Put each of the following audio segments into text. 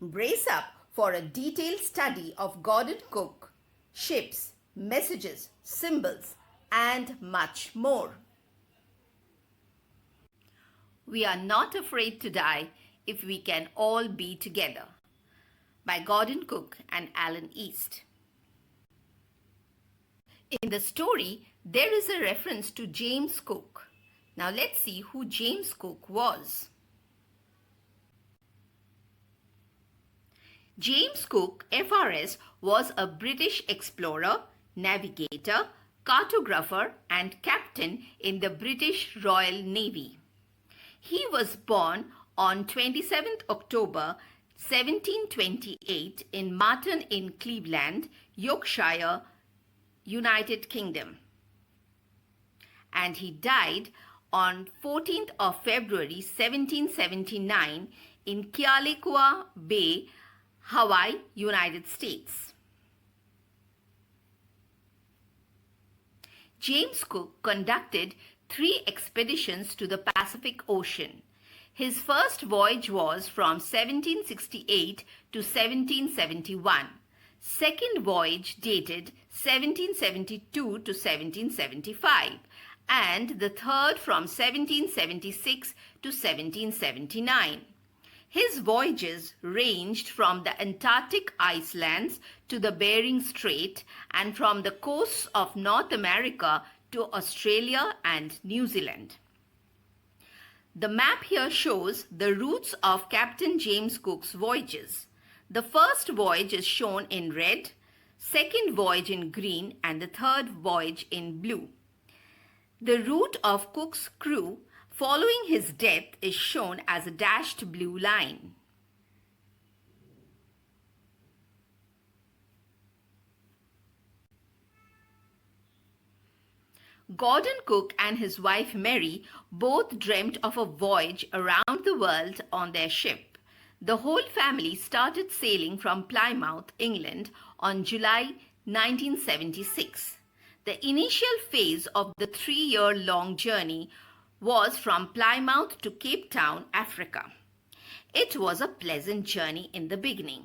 Brace up for a detailed study of Gordon Cook, ships, messages, symbols, and much more. We Are Not Afraid to Die If We Can All Be Together by Gordon Cook and Alan East. In the story, there is a reference to James Cook. Now let's see who James Cook was. James Cook, FRS, was a British explorer, navigator, cartographer, and captain in the British Royal Navy. He was born on 27th October 1728 in Marton in Cleveland, Yorkshire, United Kingdom. And he died on 14th of February 1779 in Kealakekua Bay, Hawaii, United States. James Cook conducted 3 expeditions to the Pacific Ocean. His first voyage was from 1768 to 1771. Second voyage dated 1772 to 1775, and the third from 1776 to 1779. His voyages ranged from the Antarctic icelands to the Bering Strait and from the coasts of North America to Australia and New Zealand. The map here shows the routes of Captain James Cook's voyages. The first voyage is shown in red, second voyage in green, and the third voyage in blue. The route of Cook's crew following his death is shown as a dashed blue line. Gordon Cook and his wife Mary both dreamt of a voyage around the world on their ship. The whole family started sailing from Plymouth, England on July 1976. The initial phase of the 3-year-long journey was from Plymouth to Cape Town, Africa. It was a pleasant journey in the beginning.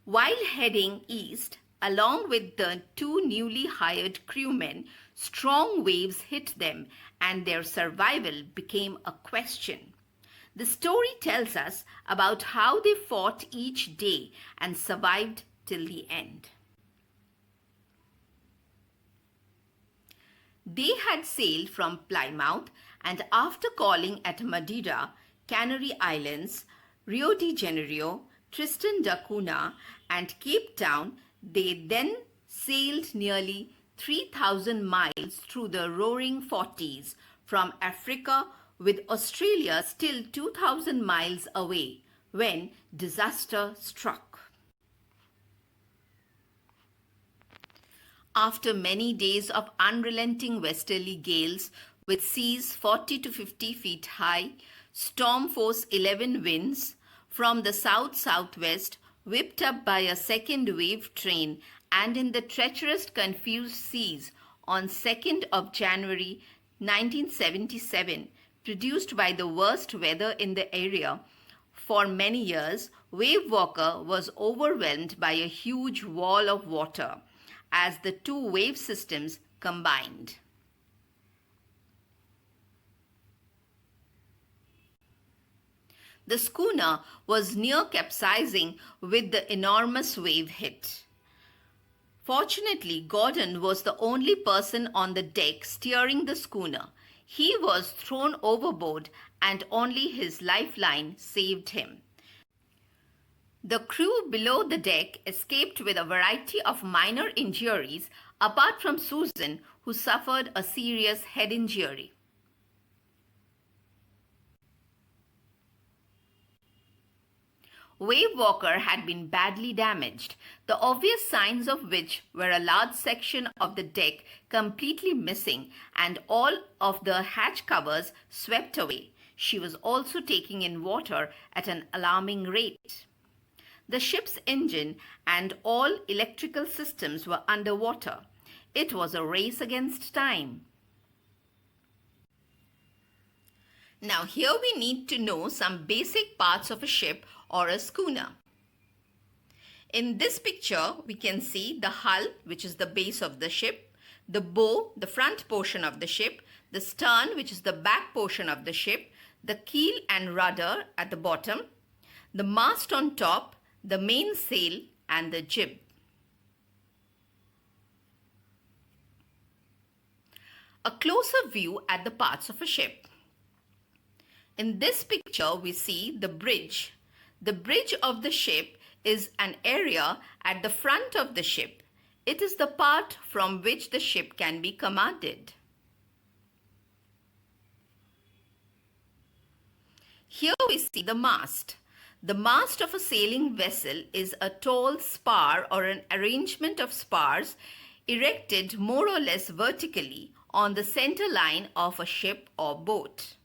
While heading east, along with the 2 newly hired crewmen, strong waves hit them and their survival became a question. The story tells us about how they fought each day and survived till the end. They had sailed from Plymouth, and after calling at Madeira, Canary Islands, Rio de Janeiro, Tristan da Cunha, and Cape Town, they then sailed nearly 3,000 miles through the roaring 40s from Africa, with Australia still 2,000 miles away when disaster struck. After many days of unrelenting westerly gales with seas 40 to 50 feet high, storm force 11 winds from the south-southwest, whipped up by a second wave train, and in the treacherous confused seas on 2nd of January 1977, produced by the worst weather in the area for many years, Wave Walker was overwhelmed by a huge wall of water as the 2 wave systems combined. The schooner was near capsizing with the enormous wave hit. Fortunately, Gordon was the only person on the deck steering the schooner. He was thrown overboard and only his lifeline saved him. The crew below the deck escaped with a variety of minor injuries, apart from Susan, who suffered a serious head injury. Wave Walker had been badly damaged, the obvious signs of which were a large section of the deck completely missing and all of the hatch covers swept away. She was also taking in water at an alarming rate. The ship's engine and all electrical systems were underwater. It was a race against time. Now here we need to know some basic parts of a ship or a schooner. In this picture, we can see the hull, which is the base of the ship, the bow, the front portion of the ship, the stern, which is the back portion of the ship, the keel and rudder at the bottom, the mast on top, the mainsail, and the jib. A closer view at the parts of a ship. In this picture, we see the bridge. The bridge of the ship is an area at the front of the ship. It is the part from which the ship can be commanded. Here we see the mast. The mast of a sailing vessel is a tall spar or an arrangement of spars erected more or less vertically on the center line of a ship or boat.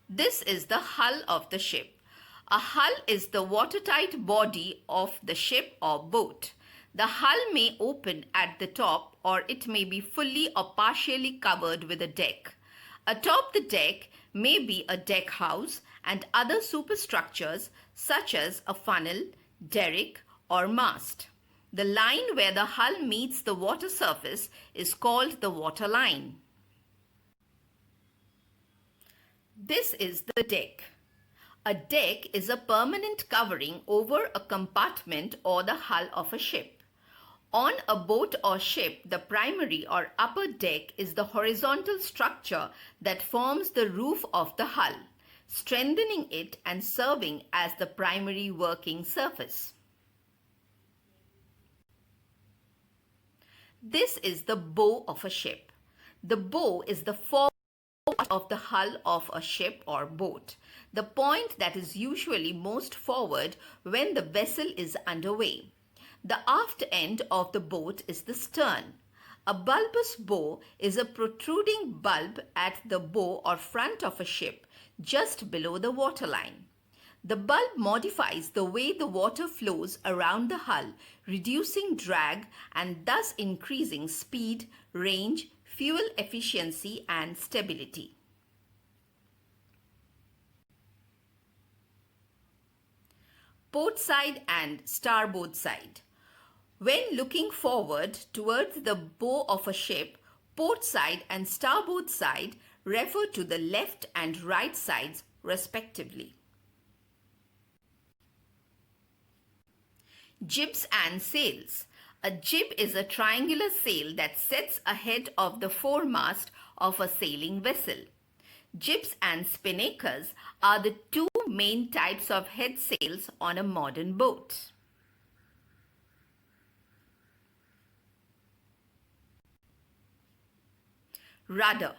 This is the hull of the ship. A hull is the watertight body of the ship or boat. The hull may open at the top or it may be fully or partially covered with a deck. Atop the deck may be a deck house and other superstructures such as a funnel, derrick, or mast. The line where the hull meets the water surface is called the waterline. This is the deck. A deck is a permanent covering over a compartment or the hull of a ship. On a boat or ship, the primary or upper deck is the horizontal structure that forms the roof of the hull, strengthening it and serving as the primary working surface. This is the bow of a ship. The bow is the forward of the hull of a ship or boat, the point that is usually most forward when the vessel is underway. The aft end of the boat is the stern. A bulbous bow is a protruding bulb at the bow or front of a ship, just below the waterline. The bulb modifies the way the water flows around the hull, reducing drag and thus increasing speed, range, fuel efficiency, and stability. Port side and starboard side. When looking forward towards the bow of a ship, port side and starboard side refer to the left and right sides respectively. Jibs and sails. A jib is a triangular sail that sets ahead of the foremast of a sailing vessel. Jibs and spinnakers are the two main types of head sails on a modern boat. Rudder.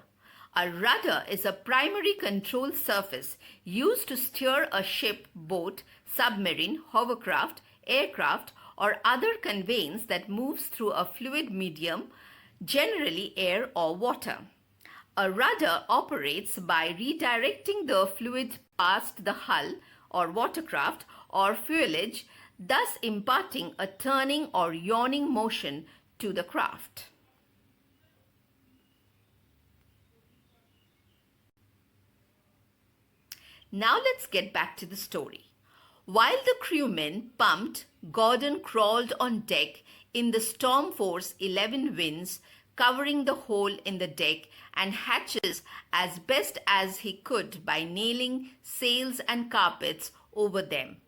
A rudder is a primary control surface used to steer a ship, boat, submarine, hovercraft, aircraft, or other conveyance that moves through a fluid medium, generally air or water. A rudder operates by redirecting the fluid past the hull or watercraft or fuselage, thus imparting a turning or yawing motion to the craft. Now let's get back to the story. While the crewmen pumped, Gordon crawled on deck in the storm force 11 winds, covering the hole in the deck and hatches as best as he could by nailing sails and carpets over them.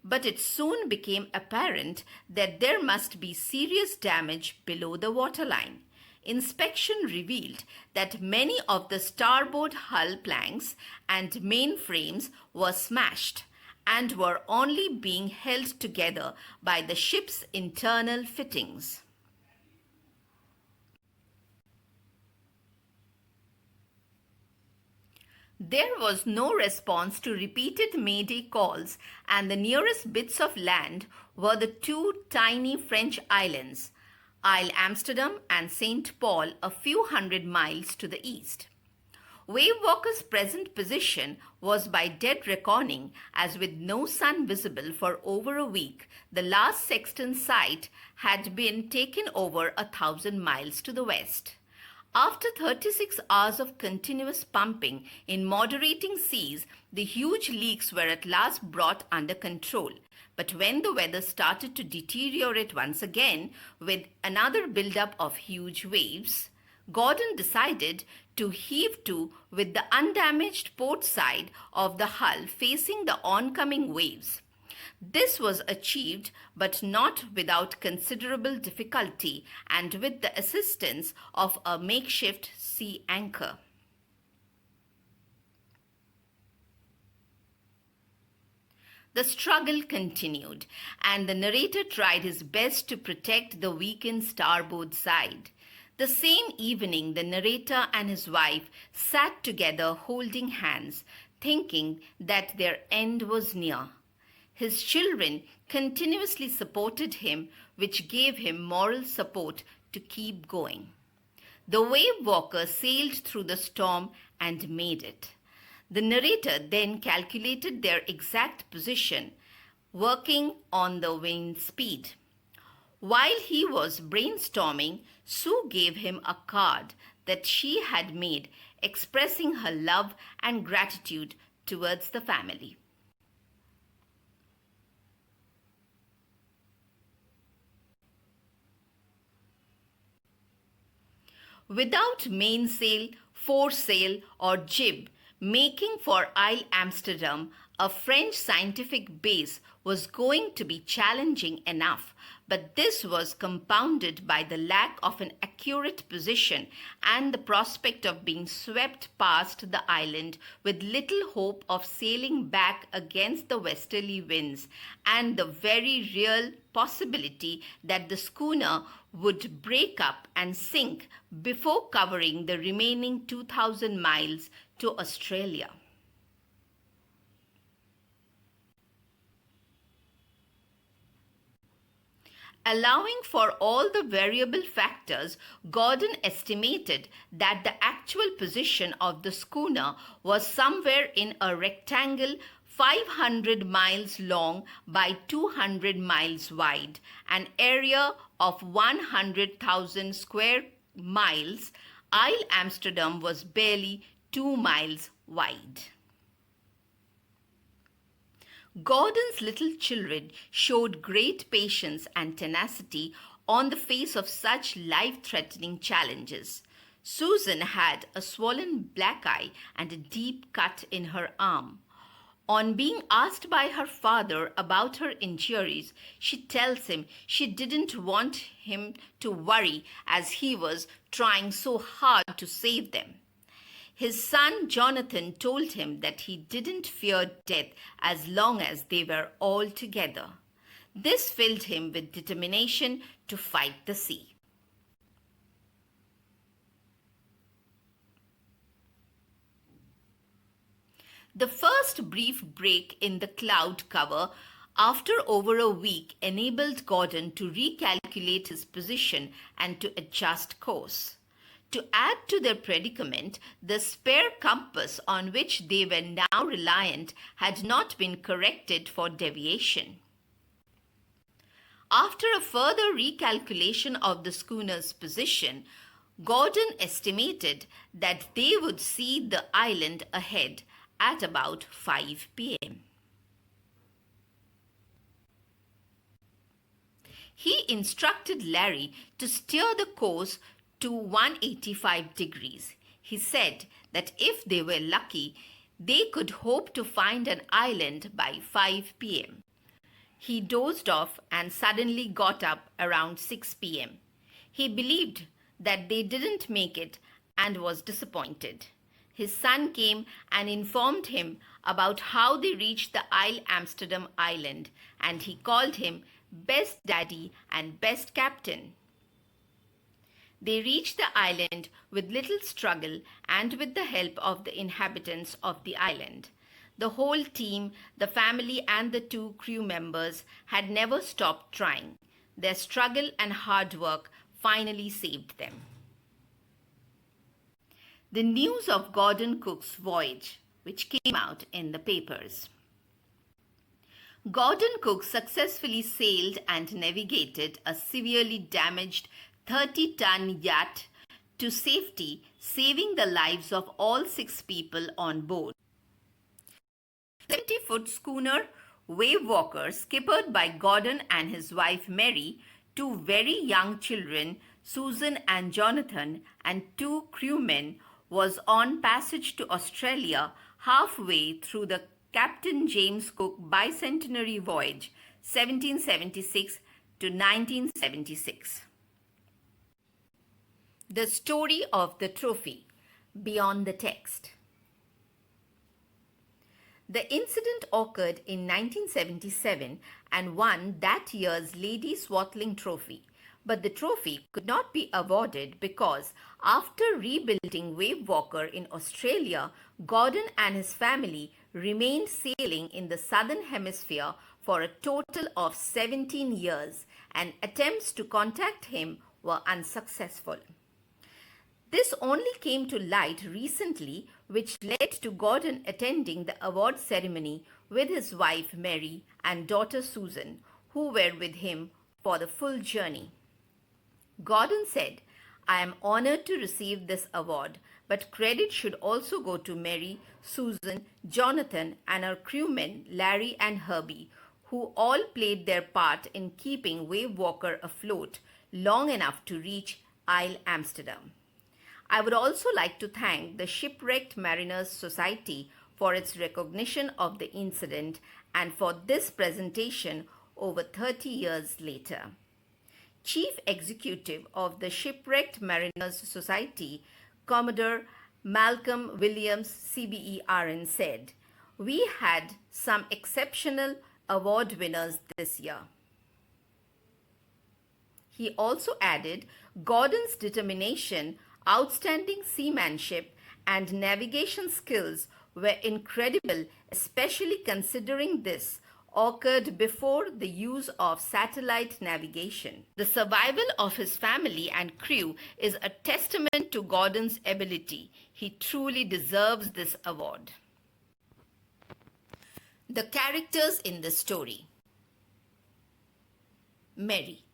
But it soon became apparent that there must be serious damage below the waterline. Inspection revealed that many of the starboard hull planks and main frames were smashed and were only being held together by the ship's internal fittings. There was no response to repeated mayday calls, and the nearest bits of land were the two tiny French islands, Isle Amsterdam and St. Paul, a few hundred miles to the east. Wavewalker's present position was by dead reckoning, as with no sun visible for over a week, the last sexton site had been taken over 1,000 miles to the west. After 36 hours of continuous pumping in moderating seas, the huge leaks were at last brought under control. But when the weather started to deteriorate once again with another buildup of huge waves, Gordon decided to heave to with the undamaged port side of the hull facing the oncoming waves. This was achieved, but not without considerable difficulty and with the assistance of a makeshift sea anchor. The struggle continued, and the narrator tried his best to protect the weakened starboard side. The same evening, the narrator and his wife sat together holding hands, thinking that their end was near. His children continuously supported him, which gave him moral support to keep going. The wave walker sailed through the storm and made it. The narrator then calculated their exact position, working on the wind speed. While he was brainstorming, Sue gave him a card that she had made expressing her love and gratitude towards the family. Without mainsail, foresail, or jib, making for Isle Amsterdam, a French scientific base, was going to be challenging enough, but this was compounded by the lack of an accurate position and the prospect of being swept past the island with little hope of sailing back against the westerly winds, and the very real possibility that the schooner would break up and sink before covering the remaining 2,000 miles to Australia. Allowing for all the variable factors, Gordon estimated that the actual position of the schooner was somewhere in a rectangle 500 miles long by 200 miles wide, an area of 100,000 square miles. Isle Amsterdam was barely 2 miles wide. Gordon's little children showed great patience and tenacity on the face of such life-threatening challenges. Susan had a swollen black eye and a deep cut in her arm. On being asked by her father about her injuries, she tells him she didn't want him to worry as he was trying so hard to save them. His son Jonathan told him that he didn't fear death as long as they were all together. This filled him with determination to fight the sea. The first brief break in the cloud cover after over a week enabled Gordon to recalculate his position and to adjust course. To add to their predicament, the spare compass on which they were now reliant had not been corrected for deviation. After a further recalculation of the schooner's position, Gordon estimated that they would see the island ahead at about 5 p.m. He instructed Larry to steer the course to 185 degrees. He said that if they were lucky, they could hope to find an island by 5 p.m. He dozed off and suddenly got up around 6 p.m. He believed that they didn't make it and was disappointed. His son came and informed him about how they reached the Isle Amsterdam island, and he called him best daddy and best captain. They reached the island with little struggle and with the help of the inhabitants of the island. The whole team, the family and the 2 crew members had never stopped trying. Their struggle and hard work finally saved them. The news of Gordon Cook's voyage, which came out in the papers. Gordon Cook successfully sailed and navigated a severely damaged 30-ton yacht to safety, saving the lives of all 6 people on board. 70-foot schooner Wave Walker, skippered by Gordon and his wife Mary, 2 very young children, Susan and Jonathan, and 2 crewmen, was on passage to Australia halfway through the Captain James Cook bicentenary voyage, 1776 to 1976. The story of the trophy, beyond the text. The incident occurred in 1977 and won that year's Lady Swartling Trophy. But the trophy could not be awarded because after rebuilding Wave Walker in Australia, Gordon and his family remained sailing in the southern hemisphere for a total of 17 years, and attempts to contact him were unsuccessful. This only came to light recently, which led to Gordon attending the award ceremony with his wife Mary and daughter Susan, who were with him for the full journey. Gordon said, "I am honored to receive this award, but credit should also go to Mary, Susan, Jonathan, and our crewmen Larry and Herbie, who all played their part in keeping Wave Walker afloat long enough to reach Isle Amsterdam. I would also like to thank the Shipwrecked Mariners Society for its recognition of the incident and for this presentation over 30 years later." Chief Executive of the Shipwrecked Mariners Society, Commodore Malcolm Williams, CBERN, said, "We had some exceptional award winners this year." He also added, "Gordon's determination, outstanding seamanship, and navigation skills were incredible, especially considering this occurred before the use of satellite navigation. The survival of his family and crew is a testament to Gordon's ability. He truly deserves this award." The characters in the story. Mary.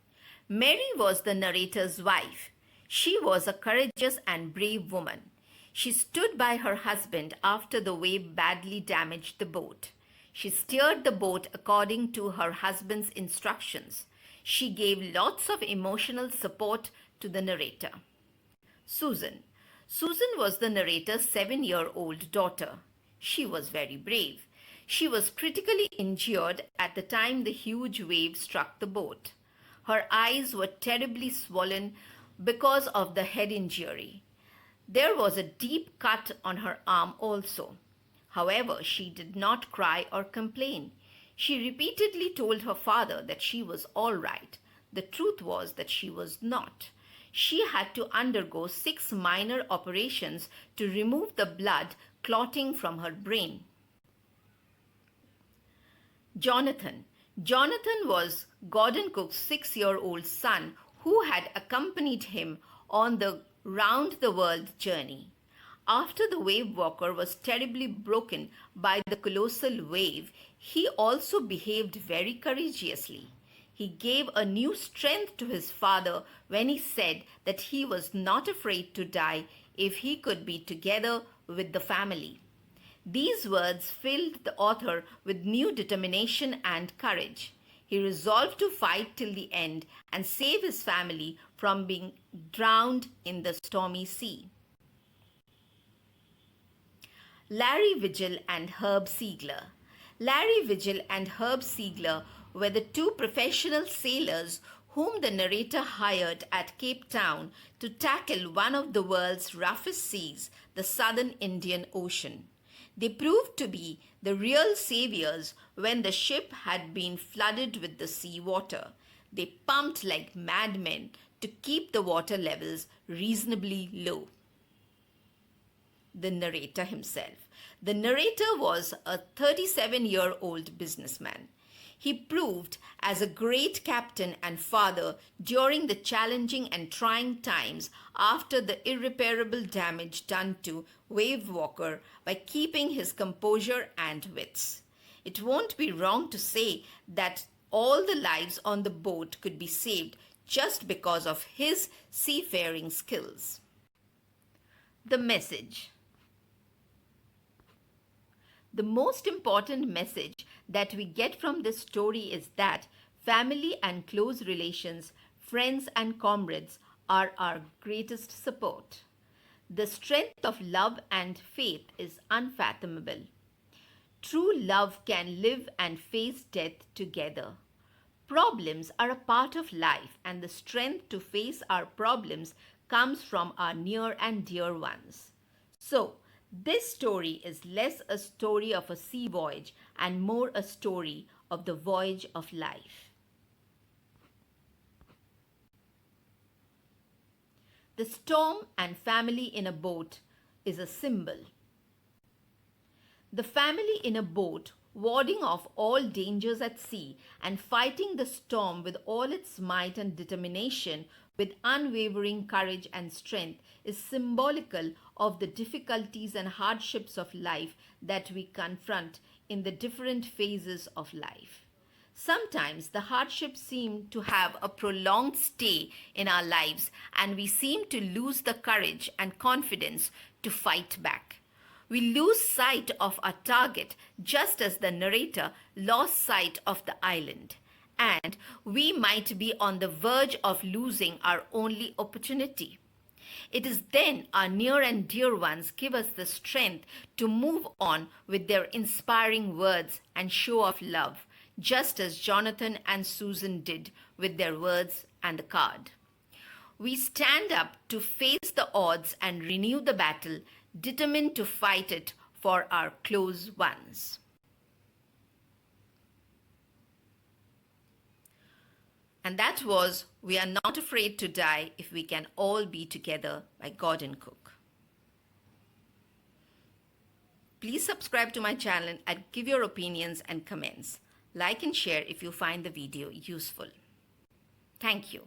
Mary was the narrator's wife. She was a courageous and brave woman. She stood by her husband after the wave badly damaged the boat. She steered the boat according to her husband's instructions. She gave lots of emotional support to the narrator. Susan. Susan was the narrator's 7-year-old daughter. She was very brave. She was critically injured at the time the huge wave struck the boat. Her eyes were terribly swollen because of the head injury. There was a deep cut on her arm also. However, she did not cry or complain. She repeatedly told her father that she was all right. The truth was that she was not. She had to undergo 6 minor operations to remove the blood clotting from her brain. Jonathan. Jonathan was Gordon Cook's 6-year-old son who had accompanied him on the round-the-world journey. After the Wave Walker was terribly broken by the colossal wave, he also behaved very courageously. He gave a new strength to his father when he said that he was not afraid to die if he could be together with the family. These words filled the author with new determination and courage. He resolved to fight till the end and save his family from being drowned in the stormy sea. Larry Vigil and Herb Siegler. Larry Vigil and Herb Siegler were the 2 professional sailors whom the narrator hired at Cape Town to tackle one of the world's roughest seas, the Southern Indian Ocean. They proved to be the real saviors when the ship had been flooded with the sea water. They pumped like madmen to keep the water levels reasonably low. The narrator himself. The narrator was a 37-year-old businessman. He proved as a great captain and father during the challenging and trying times after the irreparable damage done to Wave Walker by keeping his composure and wits. It won't be wrong to say that all the lives on the boat could be saved just because of his seafaring skills. The message. The most important message that we get from this story is that family and close relations, friends and comrades are our greatest support. The strength of love and faith is unfathomable. True love can live and face death together. Problems are a part of life, and the strength to face our problems comes from our near and dear ones. So, this story is less a story of a sea voyage and more a story of the voyage of life. The storm and family in a boat is a symbol. The family in a boat, warding off all dangers at sea and fighting the storm with all its might and determination, with unwavering courage and strength, is symbolical of the difficulties and hardships of life that we confront in the different phases of life. Sometimes the hardships seem to have a prolonged stay in our lives, and we seem to lose the courage and confidence to fight back. We lose sight of our target just as the narrator lost sight of the island. And we might be on the verge of losing our only opportunity. It is then our near and dear ones give us the strength to move on with their inspiring words and show of love, just as Jonathan and Susan did with their words and the card. We stand up to face the odds and renew the battle, determined to fight it for our close ones. And that was We Are Not Afraid to Die If We Can All Be Together by Gordon Cook. Please subscribe to my channel and give your opinions and comments. Like and share if you find the video useful. Thank you.